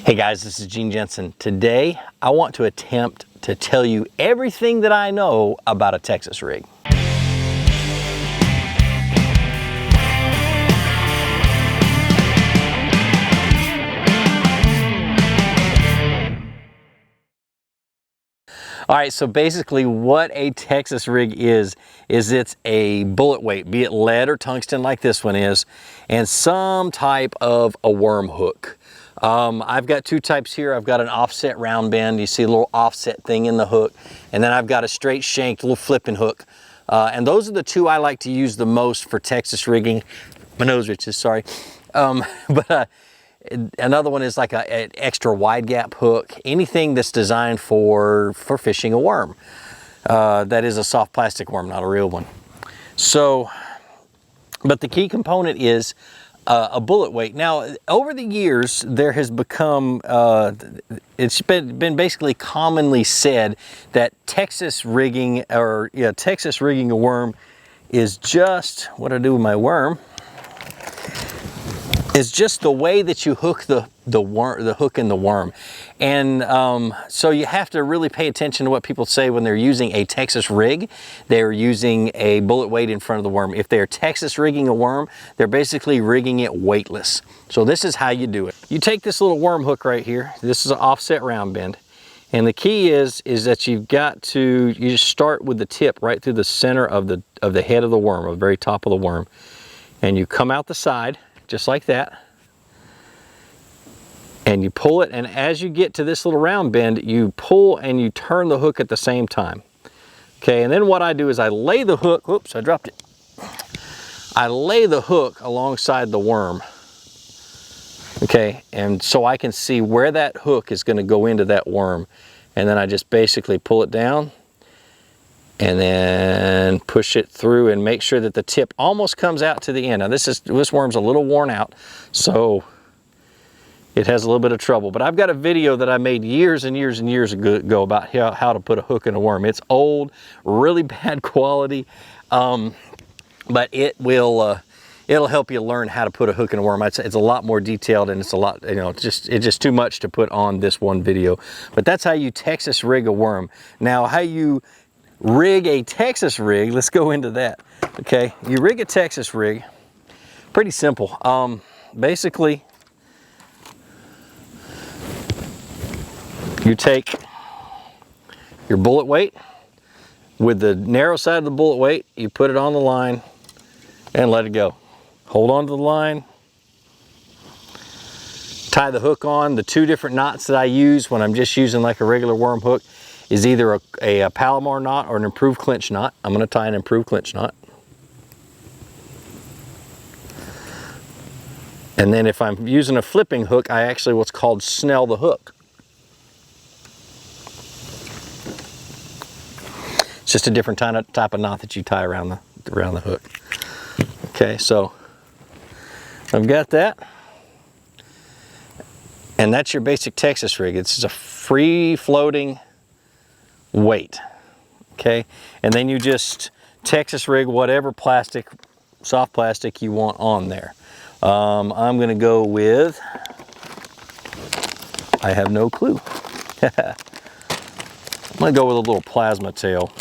Hey guys, this is Gene Jensen. Today, I want to attempt to tell you everything that I know about a Texas rig. All right, so basically what a Texas rig is it's a bullet weight, be it lead or tungsten like this one is, and some type of a worm hook. I've got two types here. I've got an offset round bend. You see a little offset thing in the hook. And then I've got a straight shanked little flipping hook. And those are the two I like to use the most for Texas rigging. My nose itches, sorry. Another one is like an extra wide gap hook. Anything that's designed for fishing a worm. That is a soft plastic worm, not a real one. So, but the key component is a bullet weight. Now, over the years, there has become, it's been basically commonly said that Texas rigging, Texas rigging a worm is just, what I do with my worm, is just the way that you hook the hook in the worm. And so you have to really pay attention to what people say when they're using a Texas rig. They're using a bullet weight in front of the worm. If they're Texas rigging a worm, they're basically rigging it weightless. So this is how you do it. You take this little worm hook right here. This is an offset round bend. And the key is that you just start with the tip right through the center of the head of the worm, the very top of the worm. And you come out the side, just like that, and you pull it, and as you get to this little round bend, you pull and you turn the hook at the same time. Okay, and then what I do is I lay the hook, oops, I dropped it. I lay the hook alongside the worm, okay, and so I can see where that hook is going to go into that worm, and then I just basically pull it down and then push it through and make sure that the tip almost comes out to the end. Now this worm's a little worn out, so it has a little bit of trouble. But I've got a video that I made years and years and years ago about how to put a hook in a worm. It's old, really bad quality, but it'll help you learn how to put a hook in a worm. It's a lot more detailed, and it's a lot, it's just too much to put on this one video. But that's how you Texas rig a worm. Now, how you rig a Texas rig, let's go into that. Okay, you rig a Texas rig, pretty simple. Basically, you take your bullet weight, with the narrow side of the bullet weight, you put it on the line and let it go. Hold on to the line, tie the hook on. The two different knots that I use when I'm just using like a regular worm hook is either a Palomar knot or an improved clinch knot. I'm going to tie an improved clinch knot. And then if I'm using a flipping hook, I actually what's called snell the hook. It's just a different type of knot that you tie around the hook. Okay, so I've got that. And that's your basic Texas rig. It's just a free floating weight, okay? And then you just Texas rig whatever plastic, soft plastic you want on there. I'm gonna go with, I have no clue. I'm gonna go with a little plasma tail.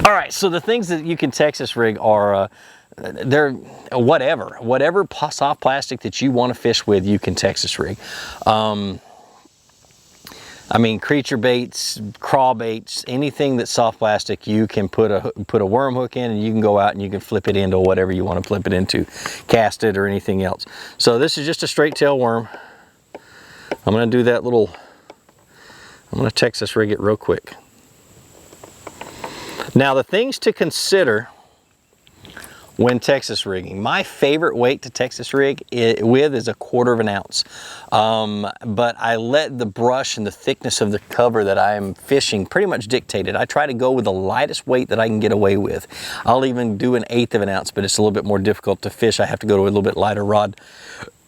All right, so the things that you can Texas rig are, they're whatever soft plastic that you want to fish with, you can Texas rig. I mean, creature baits, crawl baits, anything that's soft plastic, you can put a worm hook in, and you can go out and you can flip it into whatever you want to flip it into, cast it or anything else. So this is just a straight tail worm. I'm going to do that little, I'm going to Texas rig it real quick. Now the things to consider when Texas rigging. My favorite weight to Texas rig with is 1/4 ounce. But I let the brush and the thickness of the cover that I am fishing pretty much dictate it. I try to go with the lightest weight that I can get away with. I'll even do 1/8 ounce, but it's a little bit more difficult to fish. I have to go to a little bit lighter rod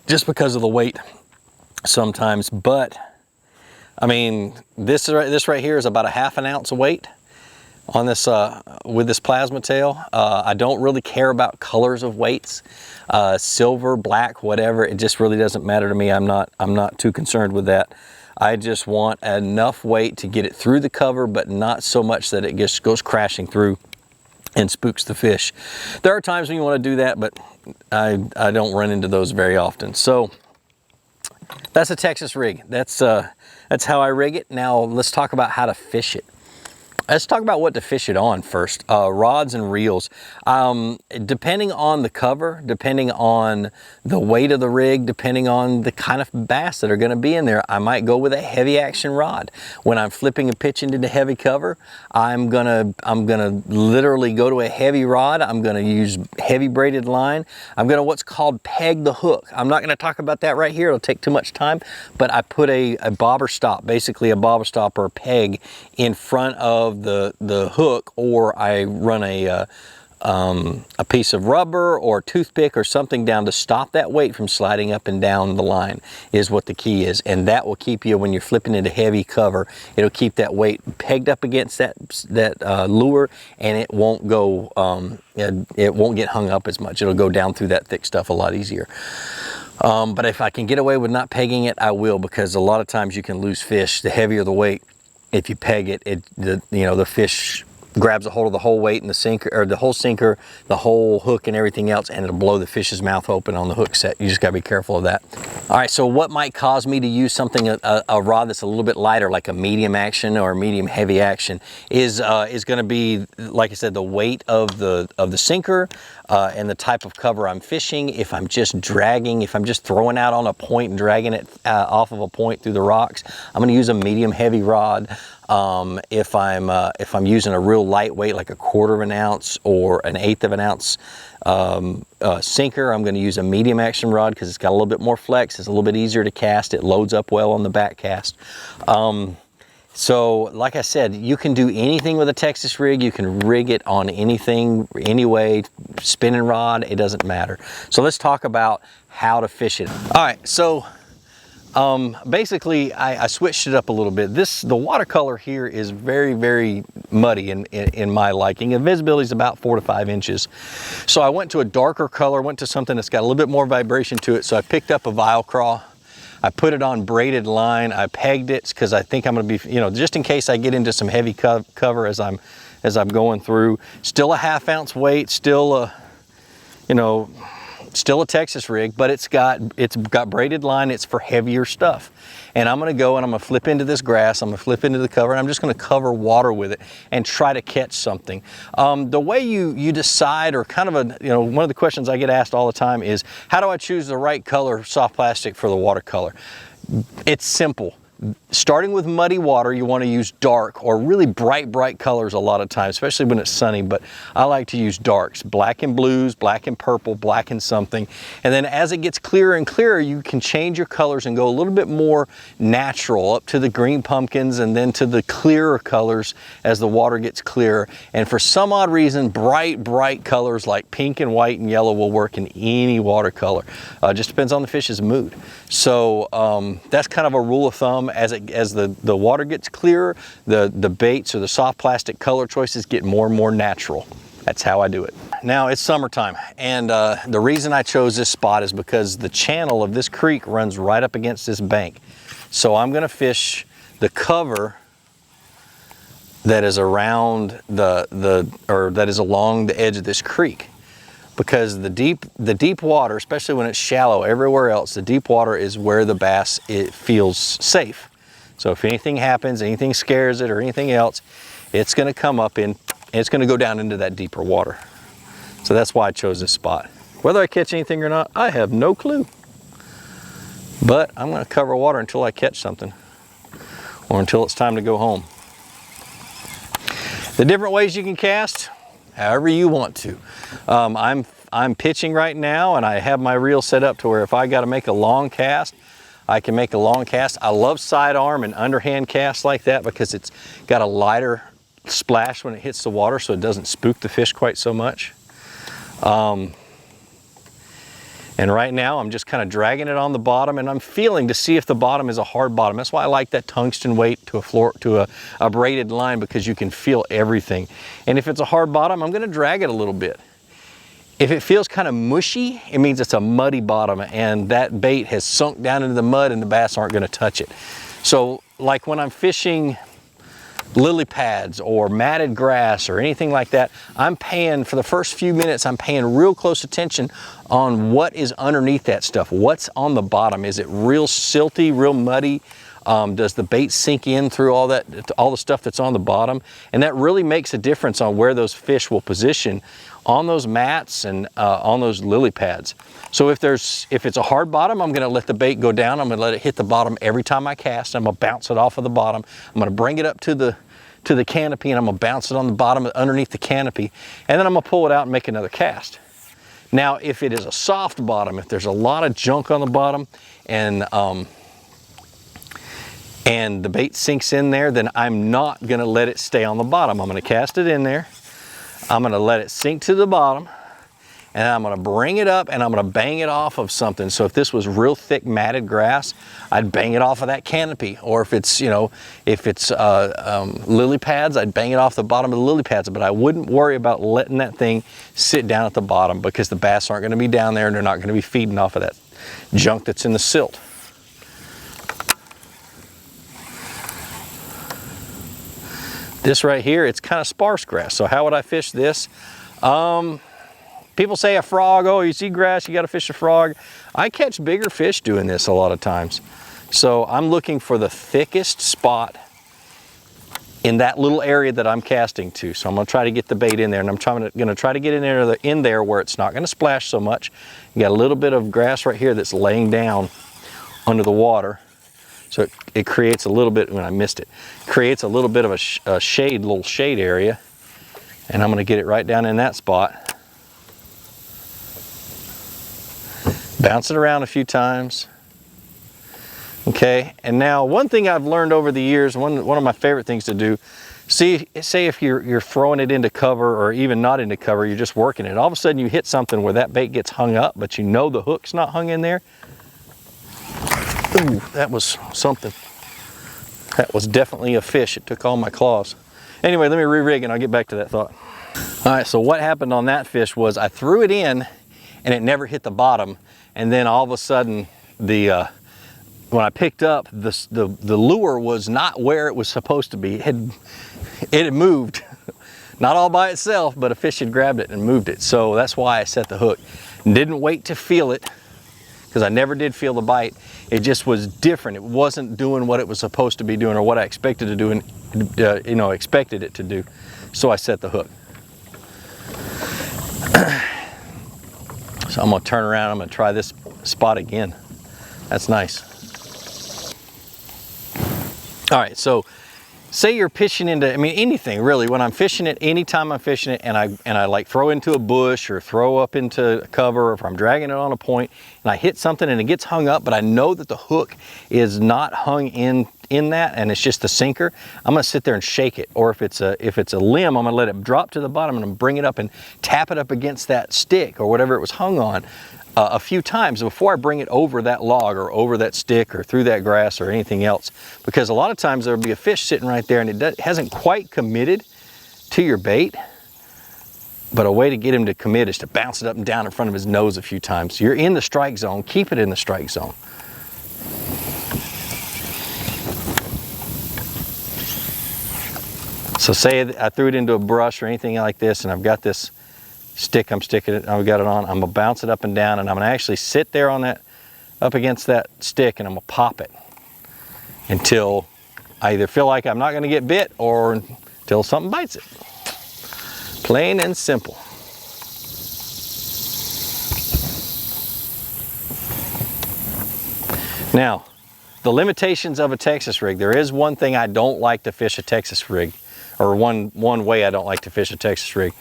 just because of the weight sometimes. But I mean, this right here is about 1/2 ounce weight. On this, with this plasma tail, I don't really care about colors of weights, silver, black, whatever. It just really doesn't matter to me. I'm not too concerned with that. I just want enough weight to get it through the cover, but not so much that it just goes crashing through and spooks the fish. There are times when you want to do that, but I don't run into those very often. So that's a Texas rig. That's how I rig it. Now let's talk about how to fish it. Let's talk about what to fish it on first. Rods and reels. Depending on the cover, depending on the weight of the rig, depending on the kind of bass that are going to be in there, I might go with a heavy action rod. When I'm flipping and pitching into heavy cover, I'm gonna literally go to a heavy rod. I'm gonna use heavy braided line. I'm gonna what's called peg the hook. I'm not gonna talk about that right here. It'll take too much time. But I put a bobber stop, basically a bobber stop or a peg, in front of the hook, or I run a piece of rubber or toothpick or something down to stop that weight from sliding up and down the line, is what the key is. And that will keep you, when you're flipping into heavy cover, it'll keep that weight pegged up against that lure, and it won't go, it won't get hung up as much. It'll go down through that thick stuff a lot easier. But if I can get away with not pegging it, I will, because a lot of times you can lose fish. The heavier the weight, if you peg it, the fish grabs a hold of the whole weight in the sinker, or the whole sinker, the whole hook and everything else, and it'll blow the fish's mouth open on the hook set. You just gotta be careful of that. All right, so what might cause me to use something, a rod that's a little bit lighter, like a medium action or medium heavy action, is gonna be, like I said, the weight of the sinker, and the type of cover I'm fishing. If I'm just dragging, if I'm just throwing out on a point and dragging it off of a point through the rocks, I'm gonna use a medium heavy rod. If I'm using a real lightweight, like 1/4 of an ounce or 1/8 of an ounce sinker, I'm going to use a medium action rod, because it's got a little bit more flex. It's a little bit easier to cast. It loads up well on the back cast. So like I said, you can do anything with a Texas rig. You can rig it on anything, anyway, spinning rod, it doesn't matter. So let's talk about how to fish it. All right, so basically, I switched it up a little bit. The watercolor here is very, very muddy in my liking. And visibility is about 4 to 5 inches. So I went to a darker color, went to something that's got a little bit more vibration to it. So I picked up a vial craw. I put it on braided line. I pegged it because I think I'm going to be, just in case I get into some heavy cover as I'm going through. Still a 1/2 ounce weight, still a, still a Texas rig, but it's got braided line. It's for heavier stuff. And I'm gonna go and I'm gonna flip into this grass, I'm gonna flip into the cover, and I'm just gonna cover water with it and try to catch something. The way you decide, or kind of one of the questions I get asked all the time is, how do I choose the right color soft plastic for the watercolor? It's simple. Starting with muddy water, you want to use dark or really bright colors a lot of times, especially when it's sunny, but I like to use darks, black and blues, black and purple, black and something. And then as it gets clearer and clearer, you can change your colors and go a little bit more natural, up to the green pumpkins and then to the clearer colors as the water gets clearer. And for some odd reason, bright colors like pink and white and yellow will work in any watercolor. Just depends on the fish's mood. So that's kind of a rule of thumb. As the water gets clearer, the baits or the soft plastic color choices get more and more natural. That's how I do it. Now it's summertime, and the reason I chose this spot is because the channel of this creek runs right up against this bank. So I'm gonna fish the cover that is around that is along the edge of this creek. Because the deep water, especially when it's shallow everywhere else, the deep water is where the bass, it feels safe. So if anything happens, anything scares it or anything else, it's gonna come up in, it's gonna go down into that deeper water. So that's why I chose this spot. Whether I catch anything or not, I have no clue. But I'm gonna cover water until I catch something, or until it's time to go home. The different ways you can cast, however you want to. I'm pitching right now, and I have my reel set up to where if I got to make a long cast, I can make a long cast. I love sidearm and underhand casts like that because it's got a lighter splash when it hits the water, so it doesn't spook the fish quite so much. And right now I'm just kind of dragging it on the bottom, and I'm feeling to see if the bottom is a hard bottom. That's why I like that tungsten weight to a braided line, because you can feel everything. And if it's a hard bottom, I'm gonna drag it a little bit. If it feels kind of mushy, it means it's a muddy bottom, and that bait has sunk down into the mud and the bass aren't gonna touch it. So like when I'm fishing lily pads or matted grass or anything like that, I'm paying, for the first few minutes, I'm paying real close attention on what is underneath that stuff. What's on the bottom? Is it real silty, real muddy? Does the bait sink in through all the stuff that's on the bottom? And that really makes a difference on where those fish will position on those mats and on those lily pads. So if it's a hard bottom, I'm gonna let the bait go down. I'm gonna let it hit the bottom every time I cast. I'm gonna bounce it off of the bottom. I'm gonna bring it up to the canopy, and I'm gonna bounce it on the bottom underneath the canopy, and then I'm gonna pull it out and make another cast. Now, if it is a soft bottom, if there's a lot of junk on the bottom and the bait sinks in there, then I'm not gonna let it stay on the bottom. I'm gonna cast it in there. I'm gonna let it sink to the bottom, and I'm gonna bring it up and I'm gonna bang it off of something. So if this was real thick matted grass, I'd bang it off of that canopy. Or if it's, lily pads, I'd bang it off the bottom of the lily pads. But I wouldn't worry about letting that thing sit down at the bottom, because the bass aren't gonna be down there and they're not gonna be feeding off of that junk that's in the silt. This right here, it's kind of sparse grass. So how would I fish this? People say a frog, oh, you see grass, you gotta fish a frog. I catch bigger fish doing this a lot of times. So I'm looking for the thickest spot in that little area that I'm casting to. So I'm gonna try to get the bait in there, and I'm gonna try to get in there where it's not gonna splash so much. You got a little bit of grass right here that's laying down under the water. So it creates a little bit, when I missed it, creates a little bit of a little shade area. And I'm gonna get it right down in that spot. Bounce it around a few times. Okay, and now one thing I've learned over the years, one of my favorite things to do, say if you're throwing it into cover, or even not into cover, you're just working it. All of a sudden you hit something where that bait gets hung up, but you know the hook's not hung in there. Ooh, that was something. That was definitely a fish. It took all my claws. Anyway, let me re-rig and I'll get back to that thought. All right, so what happened on that fish was I threw it in and it never hit the bottom. And then all of a sudden, when I picked up, the lure was not where it was supposed to be. It had moved, not all by itself, but a fish had grabbed it and moved it. So that's why I set the hook. Didn't wait to feel it, because I never did feel the bite. It just was different. It wasn't doing what it was supposed to be doing, or what I expected to do, and expected it to do. So I set the hook. So I'm gonna turn around, I'm gonna try this spot again. That's nice. All right, so say you're fishing into, anything really. When I'm fishing it, anytime I'm fishing it, and I like throw into a bush or throw up into cover, or if I'm dragging it on a point and I hit something and it gets hung up, but I know that the hook is not hung in that, and it's just the sinker, I'm gonna sit there and shake it. Or if it's a limb, I'm gonna let it drop to the bottom and I'm bring it up and tap it up against that stick or whatever it was hung on a few times before I bring it over that log or over that stick or through that grass or anything else. Because a lot of times there'll be a fish sitting right there and it hasn't quite committed to your bait. But a way to get him to commit is to bounce it up and down in front of his nose a few times. You're in the strike zone, keep it in the strike zone. So say I threw it into a brush or anything like this, and I've got this stick I've got it on, I'm gonna bounce it up and down, and I'm gonna actually sit there on that, up against that stick, and I'm gonna pop it until I either feel like I'm not gonna get bit or until something bites it. Plain and simple. Now, the limitations of a Texas rig. There is one thing I don't like to fish a Texas rig, or one way I don't like to fish a Texas rig,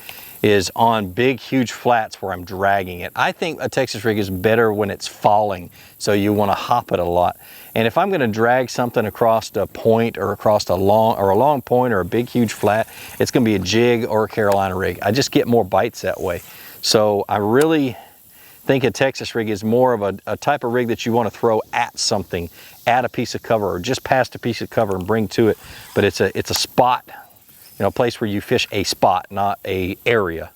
is on big, huge flats where I'm dragging it. I think a Texas rig is better when it's falling, so you want to hop it a lot. And if I'm going to drag something across a point or across a long point or a big, huge flat, it's going to be a jig or a Carolina rig. I just get more bites that way. So I really think a Texas rig is more of a type of rig that you want to throw at something, at a piece of cover, or just past a piece of cover and bring to it. But it's a spot, you know, a place where you fish a spot, not a area.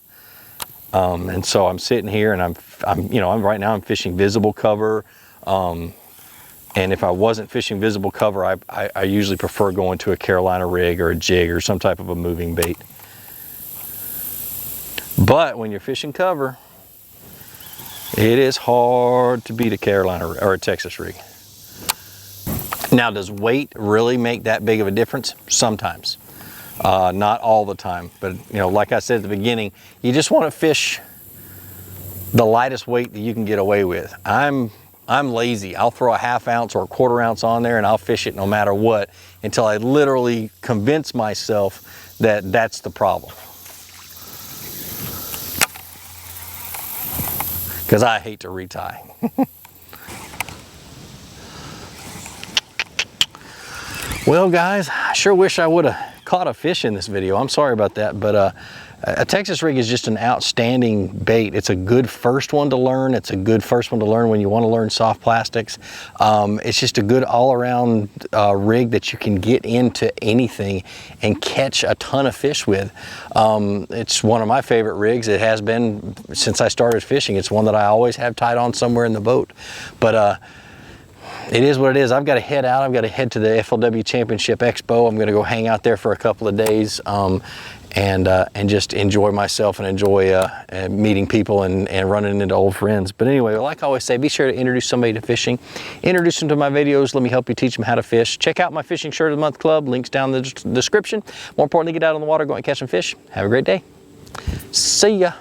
And so I'm sitting here and right now I'm fishing visible cover. And if I wasn't fishing visible cover, I usually prefer going to a Carolina rig or a jig or some type of a moving bait. But when you're fishing cover, it is hard to beat a Carolina or a Texas rig. Now, does weight really make that big of a difference? Sometimes. Not all the time, but like I said at the beginning, you just want to fish the lightest weight that you can get away with. I'm lazy. I'll throw a 1/2 ounce or a 1/4 ounce on there and I'll fish it no matter what until I literally convince myself that that's the problem. Because I hate to retie. Well guys, I sure wish I would have caught a fish in this video. I'm sorry about that, but a Texas rig is just an outstanding bait. It's a good first one to learn. It's a good first one to learn when you want to learn soft plastics. It's just a good all-around rig that you can get into anything and catch a ton of fish with. It's one of my favorite rigs. It has been since I started fishing. It's one that I always have tied on somewhere in the boat. But it is what it is. I've got to head out. I've got to head to the FLW Championship Expo. I'm going to go hang out there for a couple of days and just enjoy myself and enjoy meeting people and running into old friends. But anyway, like I always say, be sure to introduce somebody to fishing. Introduce them to my videos. Let me help you teach them how to fish. Check out my Fishing Shirt of the Month Club. Links down in the description. More importantly, get out on the water, go and catch some fish. Have a great day. See ya.